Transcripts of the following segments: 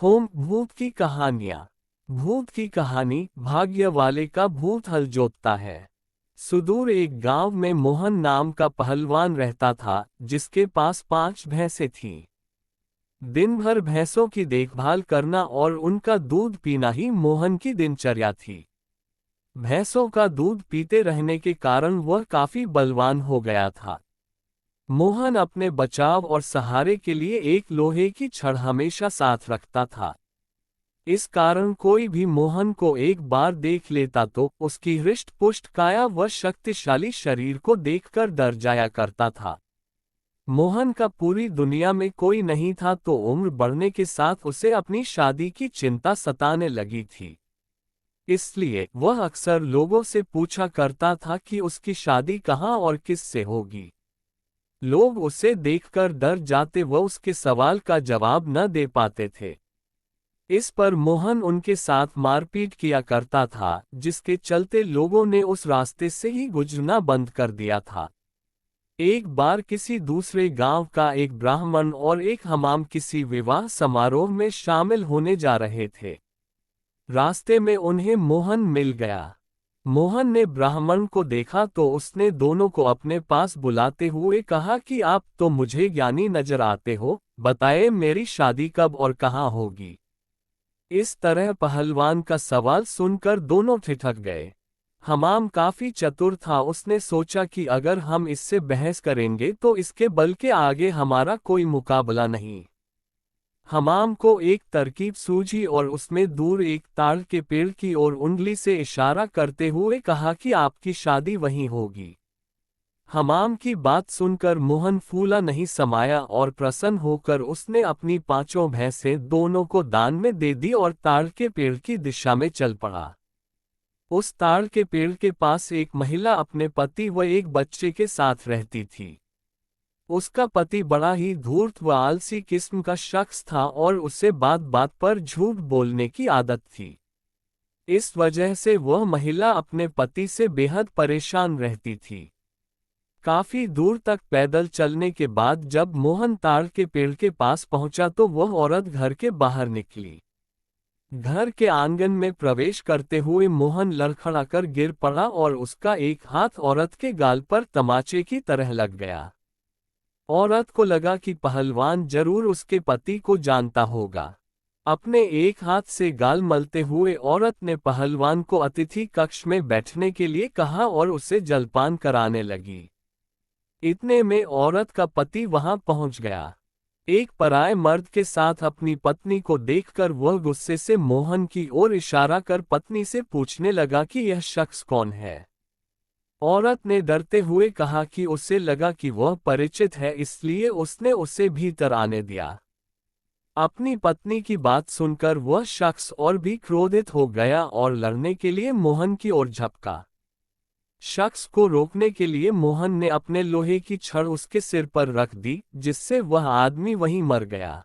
Home भूत की कहानियां। भूत की कहानी। भाग्य वाले का भूत हल जोतता है। सुदूर एक गांव में मोहन नाम का पहलवान रहता था, जिसके पास 5 भैंसें थीं। दिन भर भैंसों की देखभाल करना और उनका दूध पीना ही मोहन की दिनचर्या थी। भैंसों का दूध पीते रहने के कारण वह काफी बलवान हो गया था। मोहन अपने बचाव और सहारे के लिए एक लोहे की छड़ हमेशा साथ रखता था। इस कारण कोई भी मोहन को एक बार देख लेता तो उसकी हृष्ट पुष्ट काया व शक्तिशाली शरीर को देखकर डर जाया करता था। मोहन का पूरी दुनिया में कोई नहीं था, तो उम्र बढ़ने के साथ उसे अपनी शादी की चिंता सताने लगी थी। इसलिए वह अक्सर लोगों से पूछा करता था कि उसकी शादी कहाँ और किससे होगी। लोग उसे देखकर डर जाते व उसके सवाल का जवाब न दे पाते थे। इस पर मोहन उनके साथ मारपीट किया करता था, जिसके चलते लोगों ने उस रास्ते से ही गुजरना बंद कर दिया था। एक बार किसी दूसरे गांव का एक ब्राह्मण और एक हमाम किसी विवाह समारोह में शामिल होने जा रहे थे। रास्ते में उन्हें मोहन मिल गया। मोहन ने ब्राह्मण को देखा तो उसने दोनों को अपने पास बुलाते हुए कहा कि आप तो मुझे ज्ञानी नजर आते हो, बताएं मेरी शादी कब और कहाँ होगी। इस तरह पहलवान का सवाल सुनकर दोनों ठिठक गए। हमाम काफी चतुर था, उसने सोचा कि अगर हम इससे बहस करेंगे तो इसके बल के आगे हमारा कोई मुकाबला नहीं। हमाम को एक तरकीब सूझी और उसमें दूर एक ताड़ के पेड़ की ओर उंगली से इशारा करते हुए कहा कि आपकी शादी वहीं होगी। हमाम की बात सुनकर मोहन फूला नहीं समाया और प्रसन्न होकर उसने अपनी 5 भैंसें दोनों को दान में दे दी और ताड़ के पेड़ की दिशा में चल पड़ा। उस ताड़ के पेड़ के पास एक महिला अपने पति व एक बच्चे के साथ रहती थी। उसका पति बड़ा ही धूर्त व आलसी किस्म का शख्स था और उसे बात बात पर झूठ बोलने की आदत थी। इस वजह से वह महिला अपने पति से बेहद परेशान रहती थी। काफी दूर तक पैदल चलने के बाद जब मोहन ताड़ के पेड़ के पास पहुंचा तो वह औरत घर के बाहर निकली। घर के आंगन में प्रवेश करते हुए मोहन लड़खड़ाकर गिर पड़ा और उसका एक हाथ औरत के गाल पर तमाचे की तरह लग गया। औरत को लगा कि पहलवान जरूर उसके पति को जानता होगा। अपने एक हाथ से गाल मलते हुए औरत ने पहलवान को अतिथि कक्ष में बैठने के लिए कहा और उसे जलपान कराने लगी। इतने में औरत का पति वहां पहुंच गया। एक पराये मर्द के साथ अपनी पत्नी को देखकर वह गुस्से से मोहन की ओर इशारा कर पत्नी से पूछने लगा कि यह शख्स कौन है। औरत ने डरते हुए कहा कि उसे लगा कि वह परिचित है, इसलिए उसने उसे भीतर आने दिया। अपनी पत्नी की बात सुनकर वह शख्स और भी क्रोधित हो गया और लड़ने के लिए मोहन की ओर झपका। शख्स को रोकने के लिए मोहन ने अपने लोहे की छड़ उसके सिर पर रख दी, जिससे वह आदमी वहीं मर गया।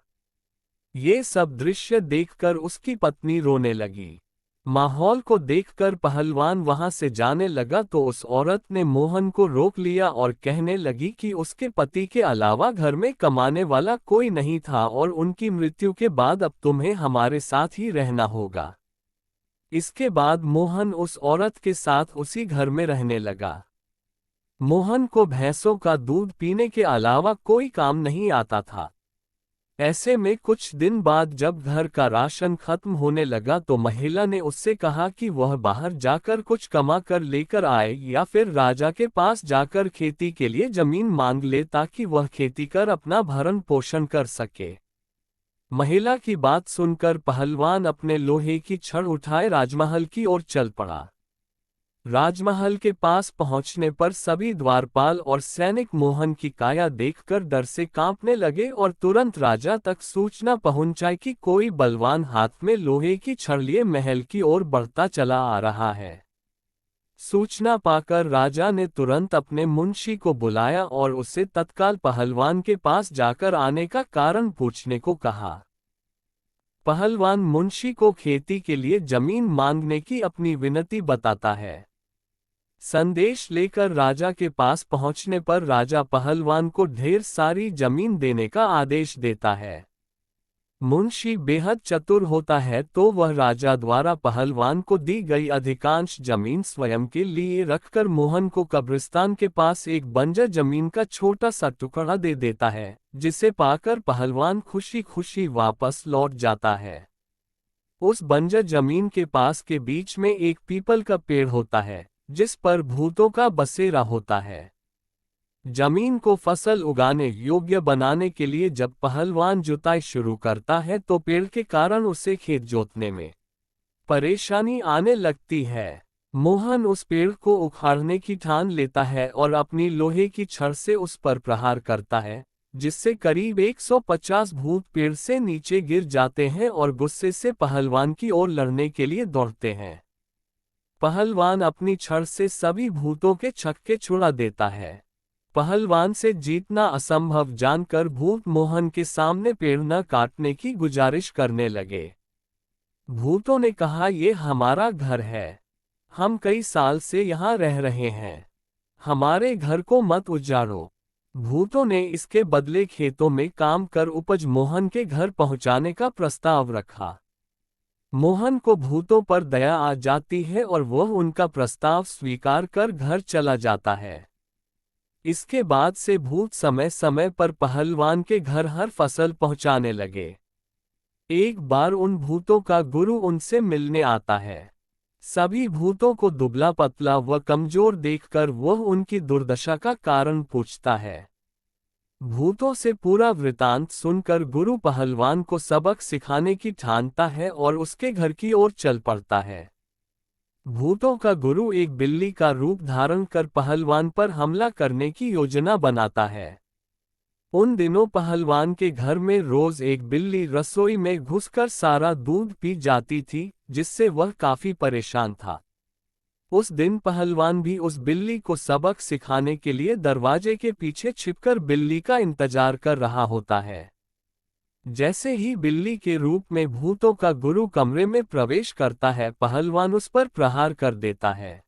ये सब दृश्य देखकर उसकी पत्नी रोने लगी। माहौल को देखकर पहलवान वहां से जाने लगा तो उस औरत ने मोहन को रोक लिया और कहने लगी कि उसके पति के अलावा घर में कमाने वाला कोई नहीं था और उनकी मृत्यु के बाद अब तुम्हें हमारे साथ ही रहना होगा। इसके बाद मोहन उस औरत के साथ उसी घर में रहने लगा। मोहन को भैंसों का दूध पीने के अलावा कोई काम नहीं आता था। ऐसे में कुछ दिन बाद जब घर का राशन खत्म होने लगा तो महिला ने उससे कहा कि वह बाहर जाकर कुछ कमा कर लेकर आए या फिर राजा के पास जाकर खेती के लिए जमीन मांग ले ताकि वह खेती कर अपना भरण पोषण कर सके। महिला की बात सुनकर पहलवान अपने लोहे की छड़ उठाए राजमहल की ओर चल पड़ा। राजमहल के पास पहुंचने पर सभी द्वारपाल और सैनिक मोहन की काया देखकर डर से कांपने लगे और तुरंत राजा तक सूचना पहुंचाई कि कोई बलवान हाथ में लोहे की छड़ लिए महल की ओर बढ़ता चला आ रहा है। सूचना पाकर राजा ने तुरंत अपने मुंशी को बुलाया और उससे तत्काल पहलवान के पास जाकर आने का कारण पूछने को कहा। पहलवान मुंशी को खेती के लिए जमीन मांगने की अपनी विनती बताता है। संदेश लेकर राजा के पास पहुंचने पर राजा पहलवान को ढेर सारी जमीन देने का आदेश देता है। मुंशी बेहद चतुर होता है तो वह राजा द्वारा पहलवान को दी गई अधिकांश जमीन स्वयं के लिए रखकर मोहन को कब्रिस्तान के पास एक बंजर जमीन का छोटा सा टुकड़ा दे देता है, जिसे पाकर पहलवान खुशी खुशी वापस लौट जाता है। उस बंजर जमीन के पास के बीच में एक पीपल का पेड़ होता है, जिस पर भूतों का बसेरा होता है। जमीन को फसल उगाने योग्य बनाने के लिए जब पहलवान जुताई शुरू करता है तो पेड़ के कारण उसे खेत जोतने में परेशानी आने लगती है। मोहन उस पेड़ को उखाड़ने की ठान लेता है और अपनी लोहे की छड़ से उस पर प्रहार करता है, जिससे करीब 150 भूत पेड़ से नीचे गिर जाते हैं और गुस्से से पहलवान की ओर लड़ने के लिए दौड़ते हैं। पहलवान अपनी छड़ से सभी भूतों के छक्के छुड़ा देता है। पहलवान से जीतना असंभव जानकर भूत मोहन के सामने पेड़ न काटने की गुजारिश करने लगे। भूतों ने कहा, ये हमारा घर है, हम कई साल से यहाँ रह रहे हैं, हमारे घर को मत उजाड़ो। भूतों ने इसके बदले खेतों में काम कर उपज मोहन के घर पहुँचाने का प्रस्ताव रखा। मोहन को भूतों पर दया आ जाती है और वह उनका प्रस्ताव स्वीकार कर घर चला जाता है। इसके बाद से भूत समय समय पर पहलवान के घर हर फसल पहुंचाने लगे। एक बार उन भूतों का गुरु उनसे मिलने आता है। सभी भूतों को दुबला पतला व कमजोर देखकर वह उनकी दुर्दशा का कारण पूछता है। भूतों से पूरा वृतांत सुनकर गुरु पहलवान को सबक सिखाने की ठानता है और उसके घर की ओर चल पड़ता है। भूतों का गुरु एक बिल्ली का रूप धारण कर पहलवान पर हमला करने की योजना बनाता है। उन दिनों पहलवान के घर में रोज एक बिल्ली रसोई में घुसकर सारा दूध पी जाती थी, जिससे वह काफी परेशान था। उस दिन पहलवान भी उस बिल्ली को सबक सिखाने के लिए दरवाजे के पीछे छिपकर बिल्ली का इंतजार कर रहा होता है। जैसे ही बिल्ली के रूप में भूतों का गुरु कमरे में प्रवेश करता है, पहलवान उस पर प्रहार कर देता है।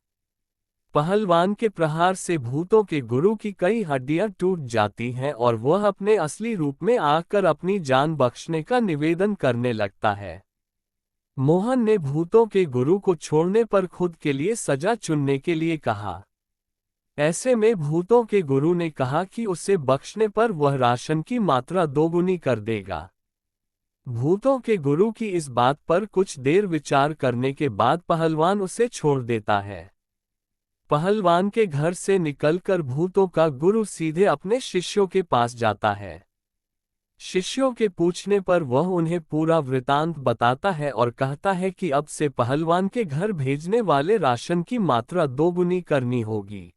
पहलवान के प्रहार से भूतों के गुरु की कई हड्डियां टूट जाती हैं और वह अपने असली रूप में आकर अपनी जान बख्शने का निवेदन करने लगता है। मोहन ने भूतों के गुरु को छोड़ने पर खुद के लिए सजा चुनने के लिए कहा। ऐसे में भूतों के गुरु ने कहा कि उसे बख्शने पर वह राशन की मात्रा दोगुनी कर देगा। भूतों के गुरु की इस बात पर कुछ देर विचार करने के बाद पहलवान उसे छोड़ देता है। पहलवान के घर से निकलकर भूतों का गुरु सीधे अपने शिष्यों के पास जाता है। शिष्यों के पूछने पर वह उन्हें पूरा वृतांत बताता है और कहता है कि अब से पहलवान के घर भेजने वाले राशन की मात्रा दोगुनी करनी होगी।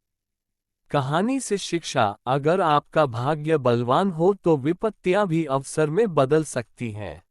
कहानी से शिक्षा, अगर आपका भाग्य बलवान हो तो विपत्तियां भी अवसर में बदल सकती हैं।